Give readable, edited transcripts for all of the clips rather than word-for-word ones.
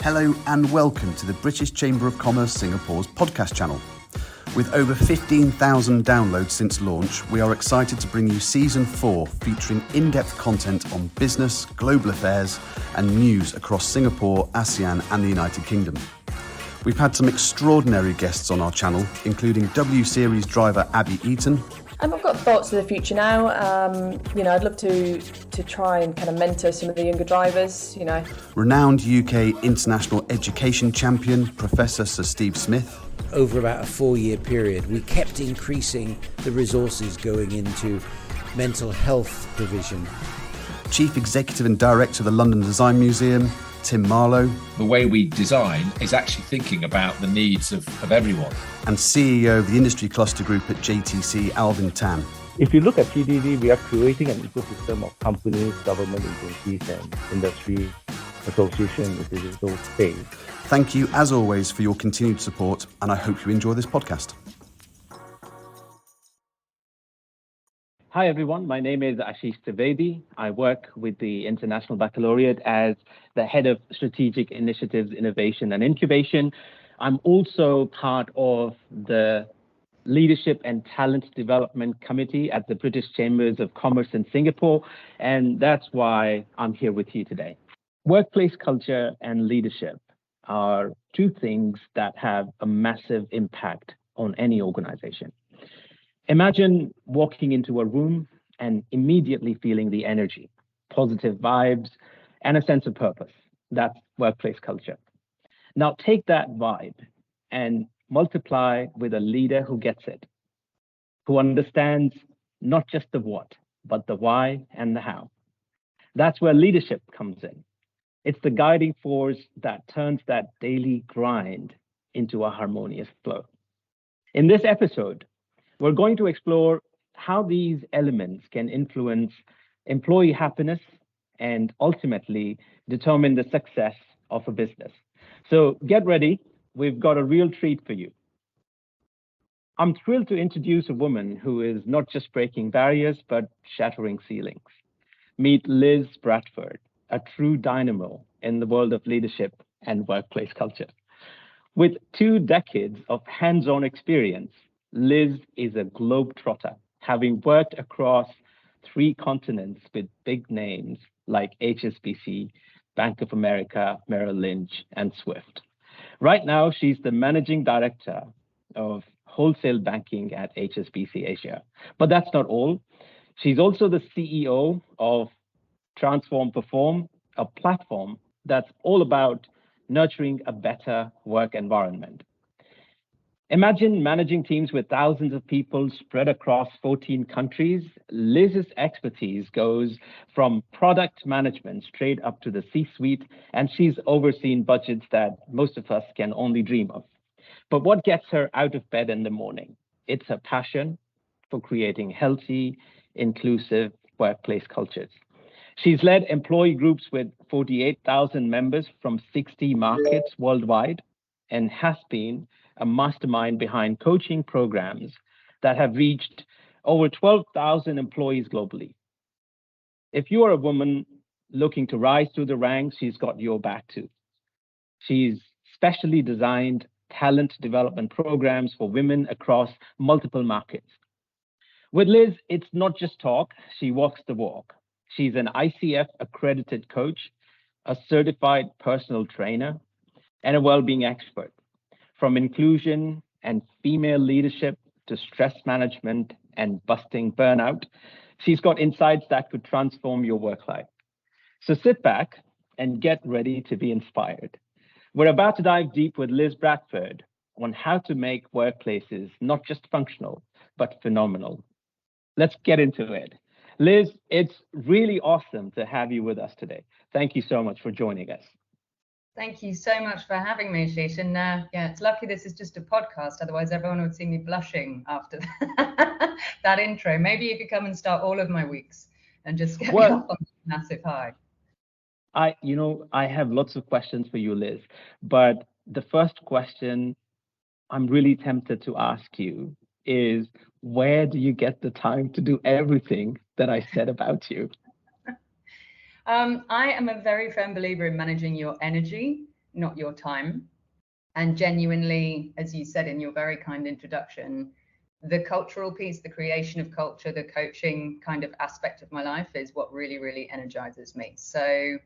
Hello and welcome to the British Chamber of Commerce Singapore's podcast channel. With over 15,000 downloads since launch, we are excited to bring you Season 4 featuring in-depth content on business, global affairs and news across Singapore, ASEAN and the United Kingdom. We've had some extraordinary guests on our channel, including W Series driver Abby Eaton. I've got thoughts of the future now. I'd love to try and kind of mentor some of the younger drivers, Renowned UK international education champion, Professor Sir Steve Smith. Over about a 4-year period, we kept increasing the resources going into mental health provision. Chief Executive and Director of the London Design Museum, Tim Marlowe. The way we design is actually thinking about the needs of everyone. And CEO of the Industry Cluster Group at JTC, Alvin Tan. If you look at PDD, we are creating an ecosystem of companies, government agencies and industry associations in the digital space. Thank you, as always, for your continued support, and I hope you enjoy this podcast. Hi everyone, my name is Ashish Trivedi. I work with the International Baccalaureate as the Head of Strategic Initiatives, Innovation and Incubation. I'm also part of the Leadership and Talent Development Committee at the British Chambers of Commerce in Singapore, and that's why I'm here with you today. Workplace culture and leadership are two things that have a massive impact on any organization. Imagine walking into a room and immediately feeling the energy, positive vibes, and a sense of purpose. That's workplace culture. Now take that vibe and multiply with a leader who gets it, who understands not just the what, but the why and the how. That's where leadership comes in. It's the guiding force that turns that daily grind into a harmonious flow. In this episode, we're going to explore how these elements can influence employee happiness and ultimately determine the success of a business. So get ready, we've got a real treat for you. I'm thrilled to introduce a woman who is not just breaking barriers, but shattering ceilings. Meet Liz Bradford, a true dynamo in the world of leadership and workplace culture. With 2 decades of hands-on experience, Liz is a globetrotter, having worked across 3 continents with big names like HSBC, Bank of America, Merrill Lynch, and Swift. Right now, she's the managing director of Wholesale Banking at HSBC Asia. But that's not all. She's also the CEO of Transform Perform, a platform that's all about nurturing a better work environment. Imagine managing teams with thousands of people spread across 14 countries. Liz's expertise goes from product management straight up to the C-suite, and she's overseen budgets that most of us can only dream of. But what gets her out of bed in the morning? It's her passion for creating healthy, inclusive workplace cultures. She's led employee groups with 48,000 members from 60 markets worldwide and has been a mastermind behind coaching programs that have reached over 12,000 employees globally. If you are a woman looking to rise through the ranks, she's got your back too. She's specially designed talent development programs for women across multiple markets. With Liz, it's not just talk, she walks the walk. She's an ICF accredited coach, a certified personal trainer, and a well-being expert. From inclusion and female leadership to stress management and busting burnout, she's got insights that could transform your work life. So sit back and get ready to be inspired. We're about to dive deep with Liz Bradford on how to make workplaces not just functional, but phenomenal. Let's get into it. Liz, it's really awesome to have you with us today. Thank you so much for joining us. Thank you so much for having me, Ashish. And it's lucky this is just a podcast. Otherwise, everyone would see me blushing after that intro. Maybe you could come and start all of my weeks and just get me up on a massive high. I have lots of questions for you, Liz. But the first question I'm really tempted to ask you is, where do you get the time to do everything that I said about you? I am a very firm believer in managing your energy, not your time. And genuinely, as you said in your very kind introduction, the cultural piece, the creation of culture, the coaching kind of aspect of my life is what really, really energizes me. So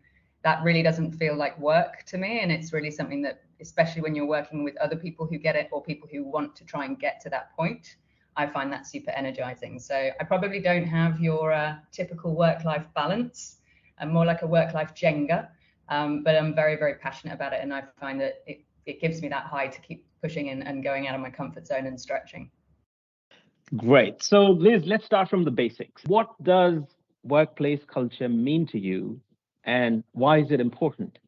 that really doesn't feel like work to me. And it's really something that, especially when you're working with other people who get it or people who want to try and get to that point, I find that super energizing. So I probably don't have your typical work-life balance. I'm more like a work-life Jenga, but I'm very, very passionate about it. And I find that it gives me that high to keep pushing and going out of my comfort zone and stretching. Great. So Liz, let's start from the basics. What does workplace culture mean to you, and why is it important?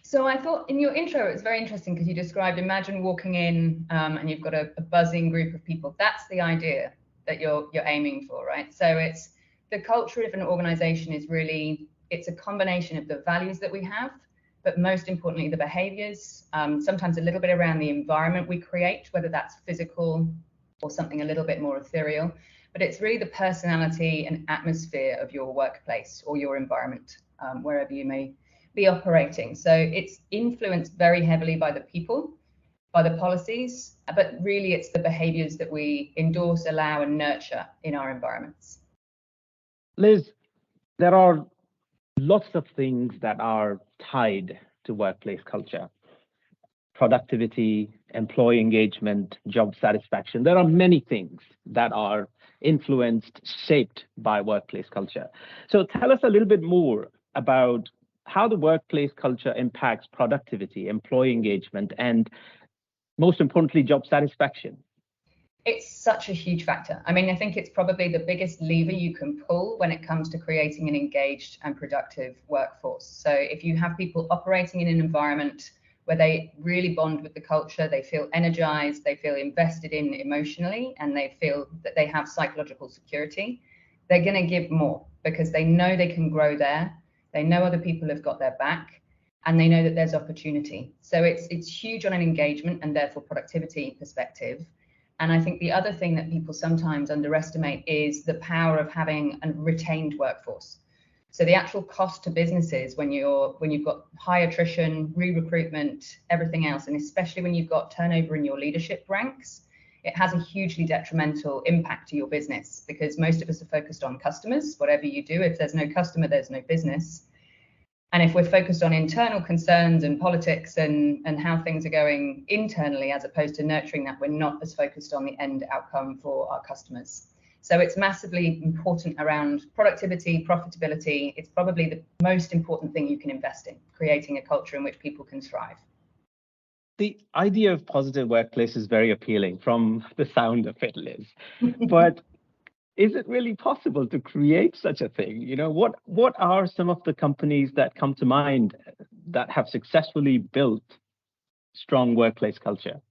So I thought in your intro, it was very interesting because you described, imagine walking in and you've got a buzzing group of people. That's the idea that you're aiming for, right? So it's the culture of an organization is really, it's a combination of the values that we have, but most importantly, the behaviors, sometimes a little bit around the environment we create, whether that's physical or something a little bit more ethereal, but it's really the personality and atmosphere of your workplace or your environment, wherever you may be operating. So it's influenced very heavily by the people, by the policies, but really it's the behaviors that we endorse, allow, and nurture in our environments. Liz, there are lots of things that are tied to workplace culture. Productivity, employee engagement, job satisfaction. There are many things that are influenced, shaped by workplace culture. So tell us a little bit more about how the workplace culture impacts productivity, employee engagement, and most importantly, job satisfaction. It's such a huge factor. I mean, I think it's probably the biggest lever you can pull when it comes to creating an engaged and productive workforce. So if you have people operating in an environment where they really bond with the culture, they feel energized, they feel invested in emotionally, and they feel that they have psychological security, they're going to give more because they know they can grow there. They know other people have got their back, and they know that there's opportunity. So it's huge on an engagement and therefore productivity perspective. And I think the other thing that people sometimes underestimate is the power of having a retained workforce. So the actual cost to businesses when you've got high attrition, re-recruitment, everything else, and especially when you've got turnover in your leadership ranks, it has a hugely detrimental impact to your business because most of us are focused on customers. Whatever you do, if there's no customer, there's no business. And if we're focused on internal concerns and politics and how things are going internally, as opposed to nurturing that, we're not as focused on the end outcome for our customers. So it's massively important around productivity, profitability. It's probably the most important thing you can invest in, creating a culture in which people can thrive. The idea of positive workplace is very appealing from the sound of it, Liz. But is it really possible to create such a thing? You know, what are some of the companies that come to mind that have successfully built strong workplace culture?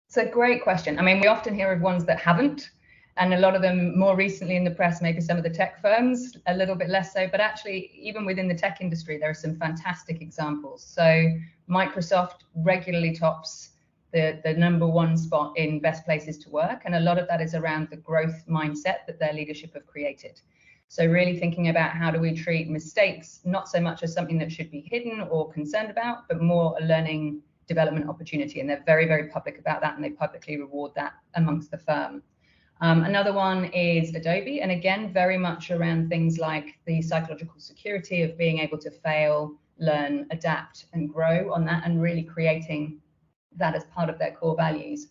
It's a great question. I mean, we often hear of ones that haven't, and a lot of them more recently in the press, maybe some of the tech firms, a little bit less so, but actually even within the tech industry, there are some fantastic examples. So Microsoft regularly tops the number one spot in best places to work. And a lot of that is around the growth mindset that their leadership have created. So really thinking about how do we treat mistakes, not so much as something that should be hidden or concerned about, but more a learning development opportunity. And they're very, very public about that, and they publicly reward that amongst the firm. Another one is Adobe. And again, very much around things like the psychological security of being able to fail, learn, adapt, and grow on that, and really creating that as part of their core values.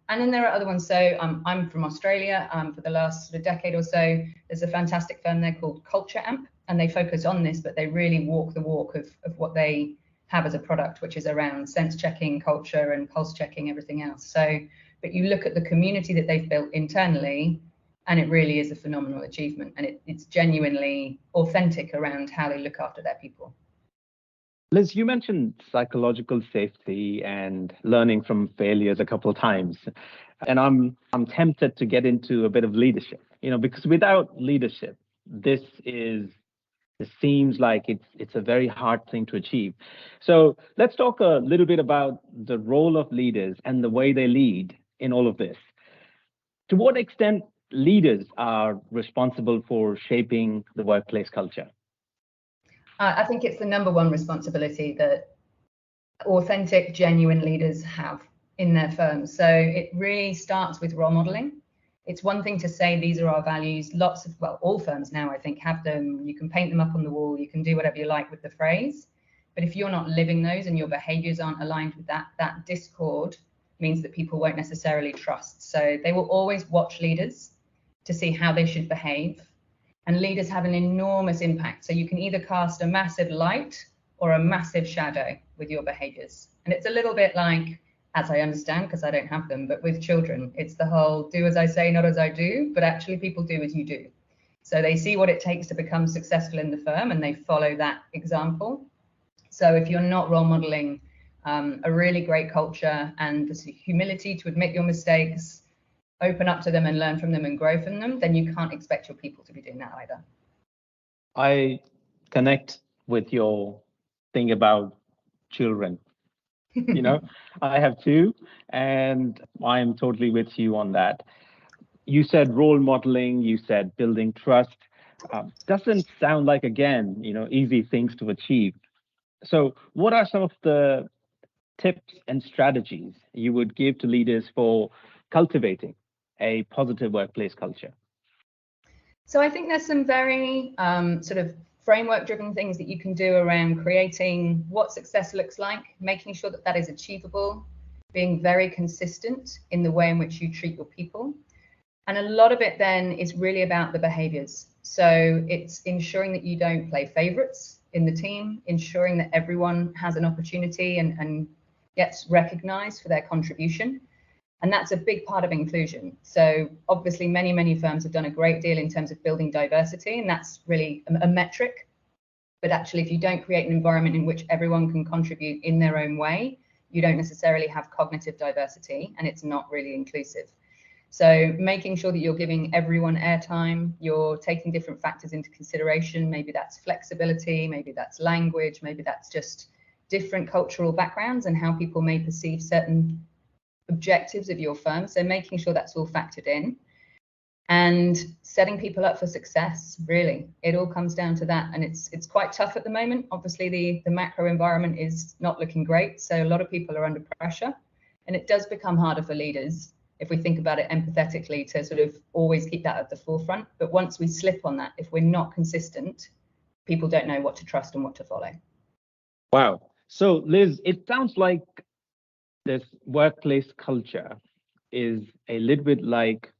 And then there are other ones. So I'm from Australia. For the last sort of decade or so, there's a fantastic firm there called Culture Amp, and they focus on this, but they really walk the walk of what they have as a product, which is around sense checking, culture, and pulse checking, everything else. So, but you look at the community that they've built internally, and it really is a phenomenal achievement. And it's genuinely authentic around how they look after their people. Liz, you mentioned psychological safety and learning from failures a couple of times. And I'm tempted to get into a bit of leadership, because without leadership, it seems like it's a very hard thing to achieve. So let's talk a little bit about the role of leaders and the way they lead in all of this. To what extent leaders are responsible for shaping the workplace culture? I think it's the number one responsibility that authentic, genuine leaders have in their firms. So it really starts with role modeling. It's one thing to say these are our values. Lots of, well, all firms now I think have them. You can paint them up on the wall. You can do whatever you like with the phrase. But if you're not living those and your behaviors aren't aligned with that, that discord means that people won't necessarily trust. So they will always watch leaders to see how they should behave. And leaders have an enormous impact. So you can either cast a massive light or a massive shadow with your behaviors. And it's a little bit like, as I understand, because I don't have them, but with children, it's the whole do as I say, not as I do, but actually people do as you do. So they see what it takes to become successful in the firm and they follow that example. So if you're not role modeling a really great culture and the humility to admit your mistakes, open up to them and learn from them and grow from them, then you can't expect your people to be doing that either. I connect with your thing about children. I have two, and I am totally with you on that. You said role modeling, you said building trust. Doesn't sound like, again, easy things to achieve. So what are some of the tips and strategies you would give to leaders for cultivating a positive workplace culture? So I think there's some very sort of framework-driven things that you can do around creating what success looks like, making sure that that is achievable, being very consistent in the way in which you treat your people. And a lot of it then is really about the behaviors. So it's ensuring that you don't play favorites in the team, ensuring that everyone has an opportunity and gets recognized for their contribution. And that's a big part of inclusion. So obviously many firms have done a great deal in terms of building diversity, and that's really a metric. But actually, if you don't create an environment in which everyone can contribute in their own way, you don't necessarily have cognitive diversity, and it's not really inclusive. So making sure that you're giving everyone airtime, you're taking different factors into consideration. Maybe that's flexibility, maybe that's language, maybe that's just different cultural backgrounds and how people may perceive certain objectives of your firm. So making sure that's all factored in and setting people up for success. Really, it all comes down to that. And it's quite tough at the moment. Obviously, the macro environment is not looking great. So a lot of people are under pressure, and it does become harder for leaders, if we think about it empathetically, to sort of always keep that at the forefront. But once we slip on that, if we're not consistent, people don't know what to trust and what to follow. Wow. So Liz, it sounds like this workplace culture is a little bit like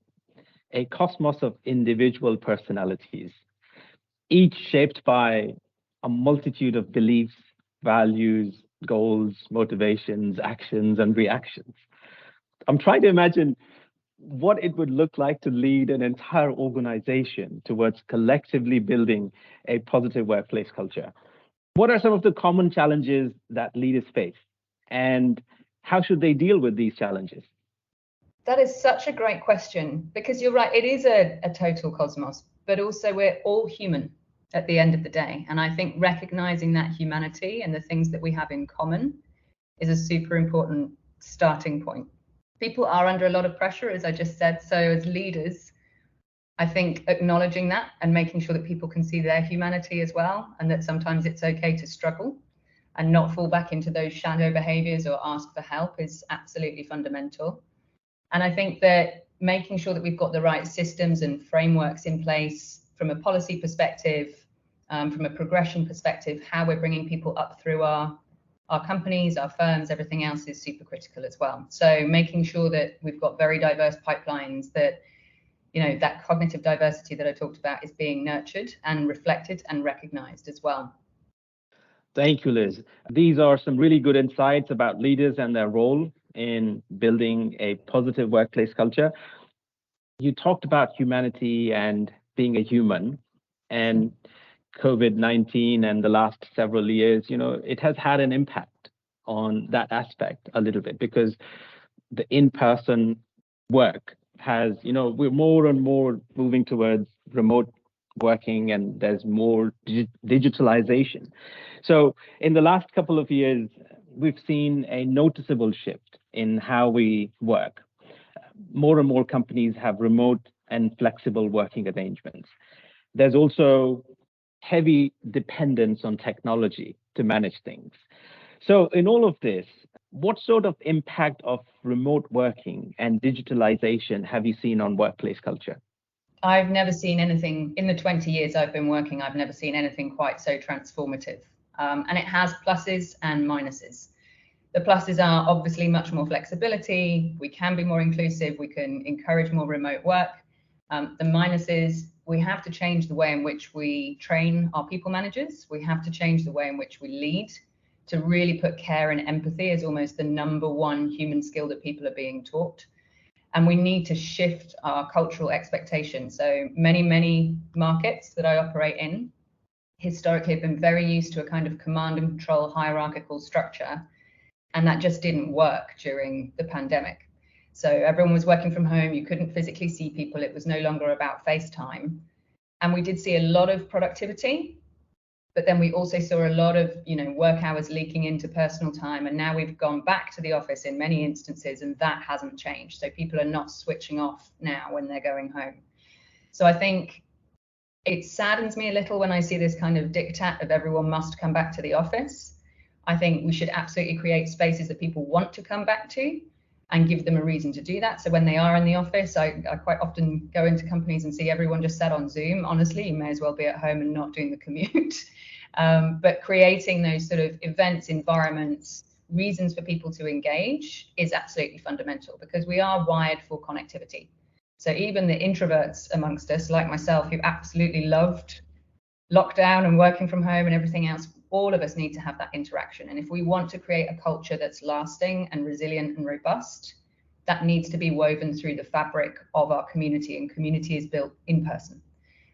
a cosmos of individual personalities, each shaped by a multitude of beliefs, values, goals, motivations, actions, and reactions. I'm trying to imagine what it would look like to lead an entire organization towards collectively building a positive workplace culture. What are some of the common challenges that leaders face, and how should they deal with these challenges? That is such a great question, because you're right, it is a total cosmos, but also we're all human at the end of the day. And I think recognizing that humanity and the things that we have in common is a super important starting point. People are under a lot of pressure, as I just said. So as leaders, I think acknowledging that and making sure that people can see their humanity as well, and that sometimes it's okay to struggle and not fall back into those shadow behaviors or ask for help is absolutely fundamental. And I think that making sure that we've got the right systems and frameworks in place from a policy perspective, from a progression perspective, how we're bringing people up through our companies, our firms, everything else is super critical as well. So making sure that we've got very diverse pipelines, that that cognitive diversity that I talked about is being nurtured and reflected and recognized as well. Thank you, Liz. These are some really good insights about leaders and their role in building a positive workplace culture. You talked about humanity and being a human, and COVID-19 and the last several years, it has had an impact on that aspect a little bit, because the in-person work has, we're more and more moving towards remote working, and there's more digitalization. So in the last couple of years, we've seen a noticeable shift in how we work. More and more companies have remote and flexible working arrangements. There's also heavy dependence on technology to manage things. So in all of this, what sort of impact of remote working and digitalization have you seen on workplace culture? I've never seen anything in the 20 years I've been working. I've never seen anything quite so transformative. And it has pluses and minuses. The pluses are obviously much more flexibility. We can be more inclusive. We can encourage more remote work. The minuses, we have to change the way in which we train our people managers. We have to change the way in which we lead to really put care and empathy as almost the number one human skill that people are being taught. And we need to shift our cultural expectations. So many markets that I operate in historically have been very used to a kind of command and control hierarchical structure. And that just didn't work during the pandemic. So everyone was working from home. You couldn't physically see people. It was no longer about FaceTime. And we did see a lot of productivity, but then we also saw a lot of, work hours leaking into personal time. And now we've gone back to the office in many instances, and that hasn't changed. So people are not switching off now when they're going home. So I think it saddens me a little when I see this kind of diktat of everyone must come back to the office. I think we should absolutely create spaces that people want to come back to and give them a reason to do that. So when they are in the office, I quite often go into companies and see everyone just sat on Zoom. Honestly, you may as well be at home and not doing the commute. But creating those sort of events, environments, reasons for people to engage is absolutely fundamental, because we are wired for connectivity. So even the introverts amongst us, like myself, who absolutely loved lockdown and working from home and everything else, all of us need to have that interaction. And if we want to create a culture that's lasting and resilient and robust, that needs to be woven through the fabric of our community, and community is built in person.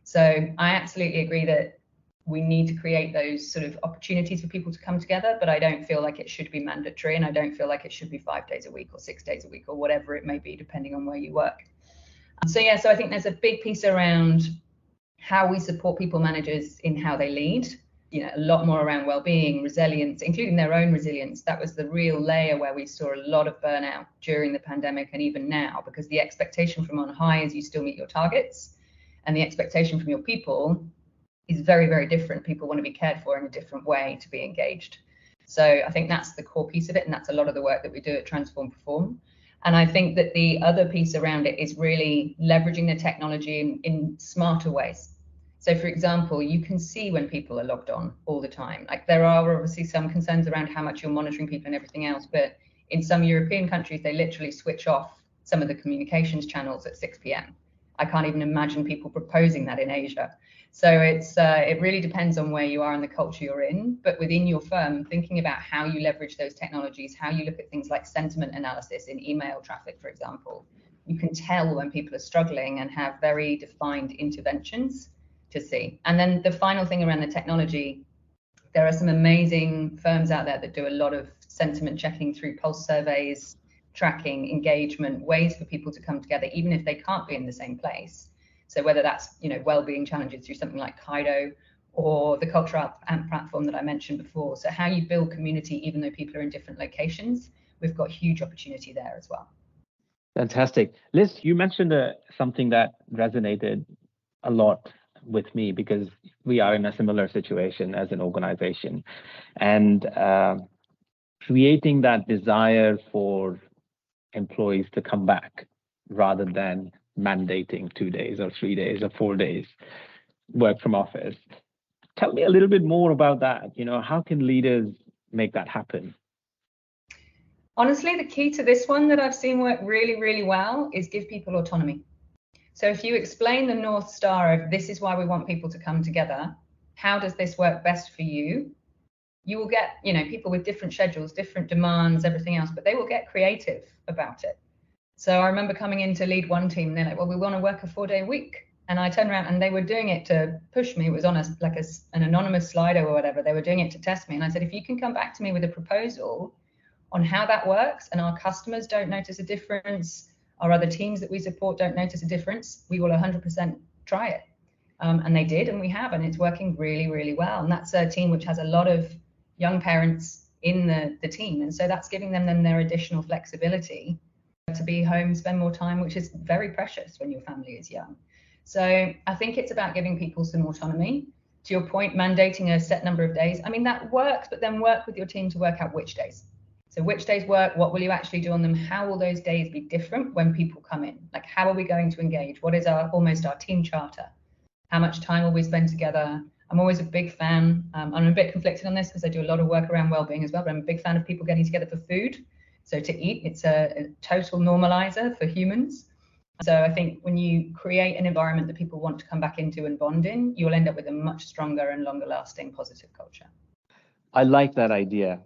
So I absolutely agree that we need to create those sort of opportunities for people to come together, but I don't feel like it should be mandatory, and I don't feel like it should be 5 days a week or 6 days a week or whatever it may be, depending on where you work. So I think there's a big piece around how we support people managers in how they lead. A lot more around well-being, resilience, including their own resilience. That was the real layer where we saw a lot of burnout during the pandemic and even now, because the expectation from on high is you still meet your targets, and the expectation from your people is very, very different. People want to be cared for in a different way to be engaged. So I think that's the core piece of it, and that's a lot of the work that we do at Transform Perform. And I think that the other piece around it is really leveraging the technology in smarter ways. So for example, you can see when people are logged on all the time. Like, there are obviously some concerns around how much you're monitoring people and everything else, but in some European countries, they literally switch off some of the communications channels at 6 p.m. I can't even imagine people proposing that in Asia. So it really depends on where you are and the culture you're in, but within your firm, thinking about how you leverage those technologies, how you look at things like sentiment analysis in email traffic, for example. You can tell when people are struggling and have very defined interventions to see. And then the final thing around the technology, there are some amazing firms out there that do a lot of sentiment checking through pulse surveys, tracking, engagement, ways for people to come together, even if they can't be in the same place. So whether that's, well-being challenges through something like Kaido, or the cultural amp platform that I mentioned before. So how you build community, even though people are in different locations, we've got huge opportunity there as well. Fantastic. Liz, you mentioned something that resonated a lot with me, because we are in a similar situation as an organization, and creating that desire for employees to come back rather than mandating 2 days or 3 days or 4 days work from office. Tell me a little bit more about that. How can leaders make that happen? Honestly, the key to this one that I've seen work really, really well is give people autonomy. So if you explain the North Star of this is why we want people to come together, how does this work best for you? You will get, people with different schedules, different demands, everything else, but they will get creative about it. So I remember coming in to lead one team, and they're like, well, we want to work a 4-day week. And I turned around and they were doing it to push me. It was on an anonymous Slido or whatever. They were doing it to test me. And I said, if you can come back to me with a proposal on how that works, and our customers don't notice a difference, our other teams that we support don't notice a difference, we will 100% try it. And they did, and we have, and it's working really, really well. And that's a team which has a lot of young parents in the team. And so that's giving them then their additional flexibility to be home, spend more time, which is very precious when your family is young. So I think it's about giving people some autonomy. To your point, mandating a set number of days, I mean, that works, but then work with your team to work out which days. So which days work, what will you actually do on them? How will those days be different when people come in? Like, how are we going to engage? What is almost our team charter? How much time will we spend together? I'm always a big fan. I'm a bit conflicted on this because I do a lot of work around well-being as well, but I'm a big fan of people getting together for food. So to eat, it's a total normalizer for humans. So I think when you create an environment that people want to come back into and bond in, you'll end up with a much stronger and longer lasting positive culture. I like that idea.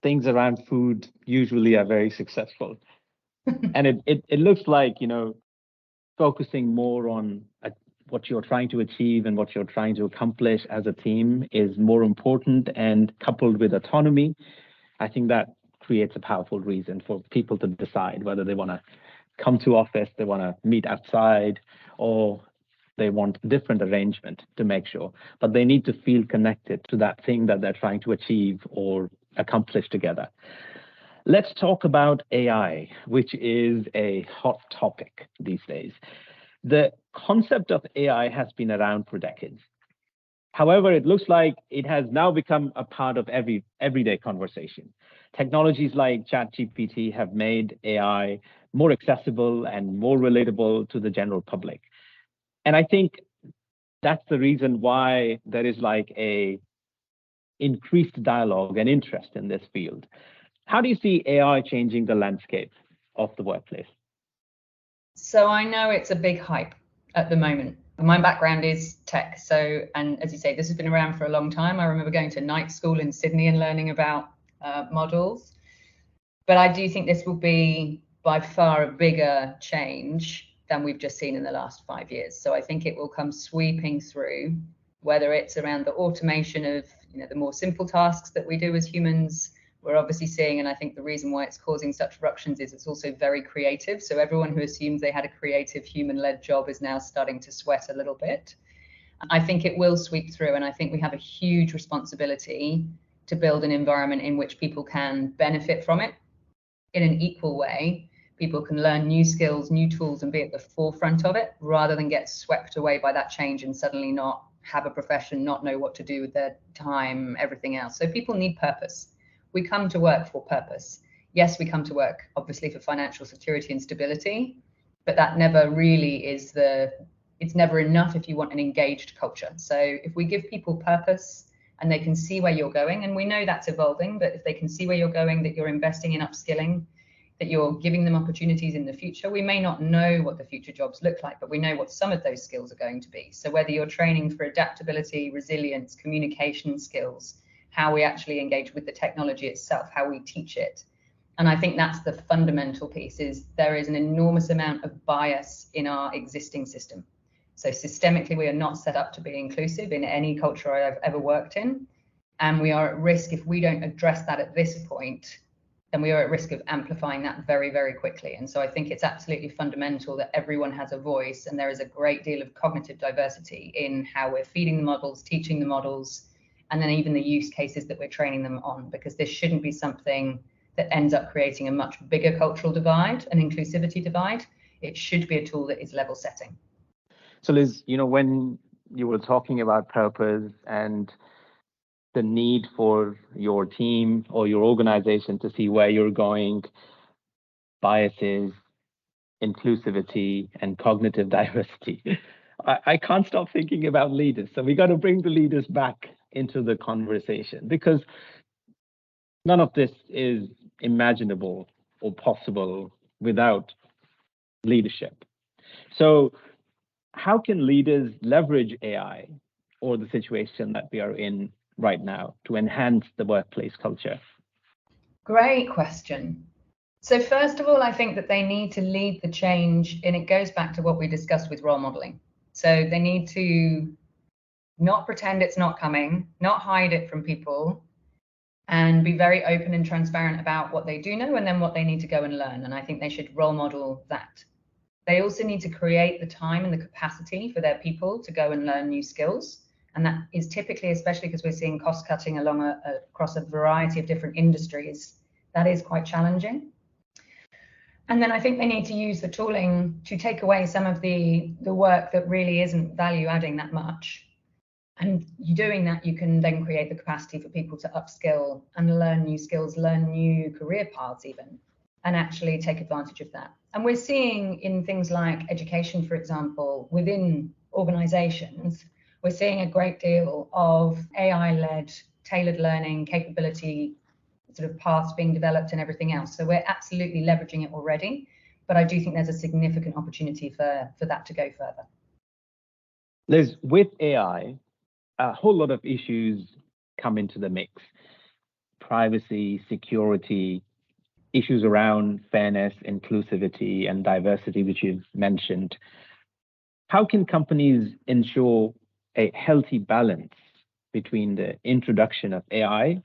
Things around food usually are very successful. And it looks like, focusing more on what you're trying to achieve and what you're trying to accomplish as a team is more important, and coupled with autonomy, I think that creates a powerful reason for people to decide whether they want to come to office, they want to meet outside, or they want a different arrangement to make sure. But they need to feel connected to that thing that they're trying to achieve or accomplish together. Let's talk about AI, which is a hot topic these days. The concept of AI has been around for decades. However, it looks like it has now become a part of everyday conversation. Technologies like ChatGPT have made AI more accessible and more relatable to the general public. And I think that's the reason why there is like a increased dialogue and interest in this field. How do you see AI changing the landscape of the workplace? So I know it's a big hype at the moment. My background is tech. So, and as you say, this has been around for a long time. I remember going to night school in Sydney and learning about models. But I do think this will be by far a bigger change than we've just seen in the last 5 years. So I think it will come sweeping through, whether it's around the automation of the more simple tasks that we do as humans. We're obviously seeing, and I think the reason why it's causing such ructions is it's also very creative. So everyone who assumes they had a creative human-led job is now starting to sweat a little bit. I think it will sweep through, and I think we have a huge responsibility to build an environment in which people can benefit from it in an equal way. People can learn new skills, new tools, and be at the forefront of it, rather than get swept away by that change and suddenly not have a profession, not know what to do with their time, everything else. So people need purpose. We come to work for purpose. Yes, we come to work, obviously, for financial security and stability, but that never really is it's never enough if you want an engaged culture. So if we give people purpose and they can see where you're going, and we know that's evolving, but if they can see where you're going, that you're investing in upskilling, that you're giving them opportunities in the future. We may not know what the future jobs look like, but we know what some of those skills are going to be. So whether you're training for adaptability, resilience, communication skills, how we actually engage with the technology itself, how we teach it. And I think that's the fundamental piece, is there is an enormous amount of bias in our existing system. So systemically, we are not set up to be inclusive in any culture I've ever worked in. And we are at risk, if we don't address that at this point, then we are at risk of amplifying that very, very quickly. And so I think it's absolutely fundamental that everyone has a voice, and there is a great deal of cognitive diversity in how we're feeding the models, teaching the models, and then even the use cases that we're training them on, because this shouldn't be something that ends up creating a much bigger cultural divide, an inclusivity divide. It should be a tool that is level setting. So Liz, when you were talking about purpose and the need for your team or your organization to see where you're going, biases, inclusivity, and cognitive diversity, I can't stop thinking about leaders. So we got to bring the leaders back into the conversation, because none of this is imaginable or possible without leadership. So how can leaders leverage AI or the situation that we are in right now to enhance the workplace culture? Great question. So first of all, I think that they need to lead the change, and it goes back to what we discussed with role modeling. So they need to not pretend it's not coming, not hide it from people, and be very open and transparent about what they do know and then what they need to go and learn. And I think they should role model that. They also need to create the time and the capacity for their people to go and learn new skills. And that is typically, especially because we're seeing cost cutting across a variety of different industries, that is quite challenging. And then I think they need to use the tooling to take away some of the work that really isn't value adding that much, And you doing that, you can then create the capacity for people to upskill and learn new skills, learn new career paths even, and actually take advantage of that. And we're seeing in things like education, for example, within organizations, we're seeing a great deal of AI-led tailored learning capability sort of paths being developed and everything else. So we're absolutely leveraging it already, but I do think there's a significant opportunity for that to go further. Liz, with AI, a whole lot of issues come into the mix. Privacy, security, issues around fairness, inclusivity, and diversity, which you've mentioned. How can companies ensure a healthy balance between the introduction of AI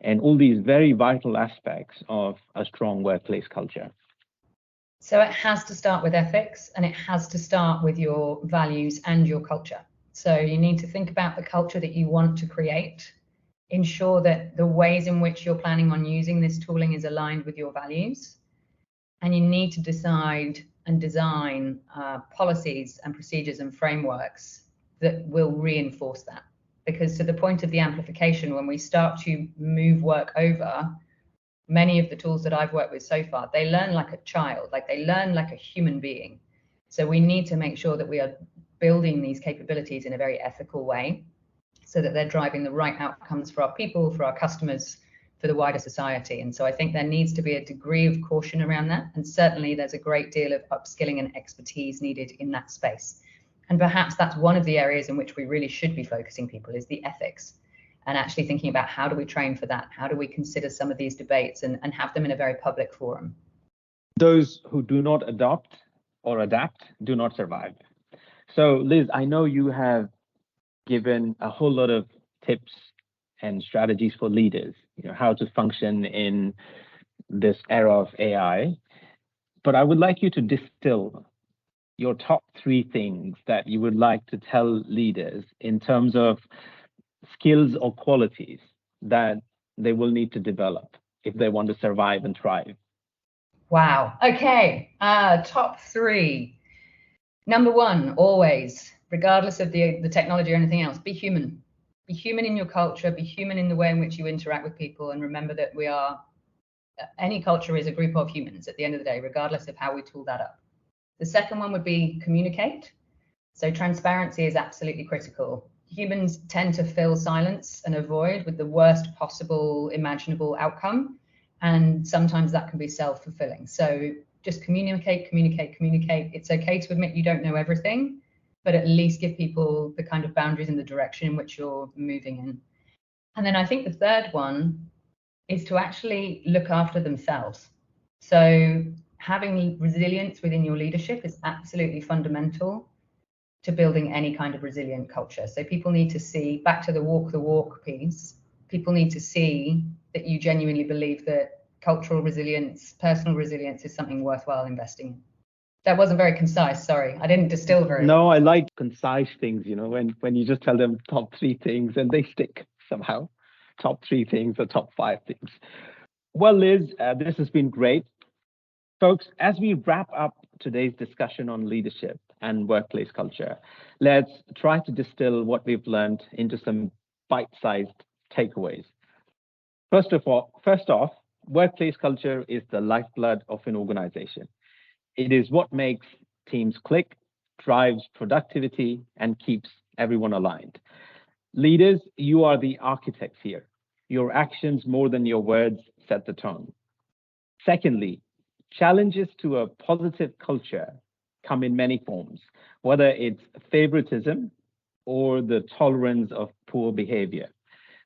and all these very vital aspects of a strong workplace culture? So it has to start with ethics, and it has to start with your values and your culture. So you need to think about the culture that you want to create, ensure that the ways in which you're planning on using this tooling is aligned with your values, and you need to decide and design policies and procedures and frameworks that will reinforce that. Because to the point of the amplification, when we start to move work over, many of the tools that I've worked with so far, they learn like a child, like they learn like a human being. So we need to make sure that we are building these capabilities in a very ethical way so that they're driving the right outcomes for our people, for our customers, for the wider society. And so I think there needs to be a degree of caution around that. And certainly there's a great deal of upskilling and expertise needed in that space. And perhaps that's one of the areas in which we really should be focusing people is the ethics, and actually thinking about how do we train for that? How do we consider some of these debates and have them in a very public forum? Those who do not adopt or adapt do not survive. So Liz, I know you have given a whole lot of tips and strategies for leaders, how to function in this era of AI. But I would like you to distill your top 3 things that you would like to tell leaders in terms of skills or qualities that they will need to develop if they want to survive and thrive. Wow. Okay. Top 3. Number 1, always, regardless of the technology or anything else, be human. Be human in your culture, be human in the way in which you interact with people, and remember that any culture is a group of humans at the end of the day, regardless of how we tool that up. The second one would be communicate. So transparency is absolutely critical. Humans tend to fill silence and avoid with the worst possible imaginable outcome, and sometimes that can be self-fulfilling. So just communicate. It's okay to admit you don't know everything, but at least give people the kind of boundaries and the direction in which you're moving in. And then I think the third one is to actually look after themselves. So having resilience within your leadership is absolutely fundamental to building any kind of resilient culture. So people need to see, back to the walk piece, people need to see that you genuinely believe that cultural resilience, personal resilience is something worthwhile investing in. That wasn't very concise, sorry. I didn't distill very No, I like concise things, when you just tell them top 3 things and they stick somehow. Top 3 things or top 5 things. Well, Liz, this has been great. Folks, as we wrap up today's discussion on leadership and workplace culture, let's try to distill what we've learned into some bite-sized takeaways. First off, workplace culture is the lifeblood of an organization. It is what makes teams click, drives productivity, and keeps everyone aligned. Leaders, you are the architects here. Your actions more than your words set the tone. Secondly, challenges to a positive culture come in many forms, whether it's favoritism or the tolerance of poor behavior.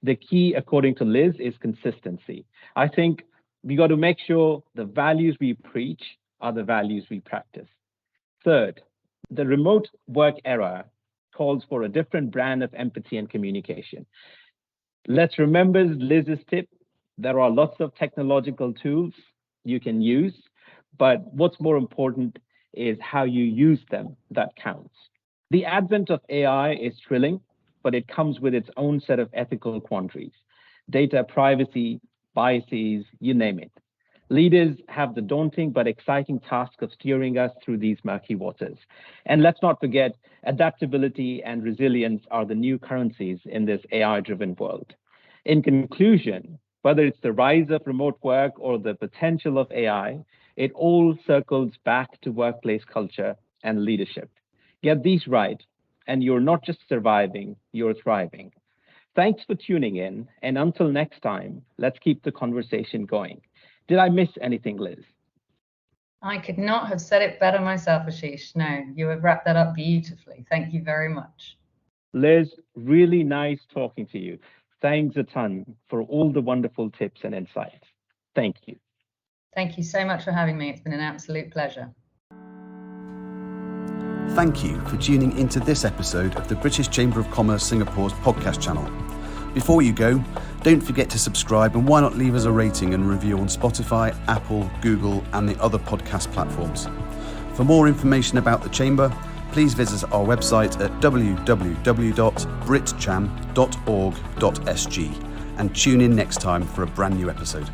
The key, according to Liz, is consistency. I think we got to make sure the values we preach are the values we practice. Third, the remote work era calls for a different brand of empathy and communication. Let's remember Liz's tip. There are lots of technological tools you can use, but what's more important is how you use them that counts. The advent of AI is thrilling, but it comes with its own set of ethical quandaries. Data privacy, biases, you name it. Leaders have the daunting but exciting task of steering us through these murky waters. And let's not forget, adaptability and resilience are the new currencies in this AI-driven world. In conclusion, whether it's the rise of remote work or the potential of AI, it all circles back to workplace culture and leadership. Get these right, and you're not just surviving, you're thriving. Thanks for tuning in, and until next time, let's keep the conversation going. Did I miss anything, Liz? I could not have said it better myself, Ashish. No, you have wrapped that up beautifully. Thank you very much. Liz, really nice talking to you. Thanks a ton for all the wonderful tips and insights. Thank you. Thank you so much for having me. It's been an absolute pleasure. Thank you for tuning into this episode of the British Chamber of Commerce Singapore's podcast channel. Before you go, don't forget to subscribe, and why not leave us a rating and review on Spotify, Apple, Google and the other podcast platforms. For more information about the Chamber, please visit our website at www.britcham.org.sg and tune in next time for a brand new episode.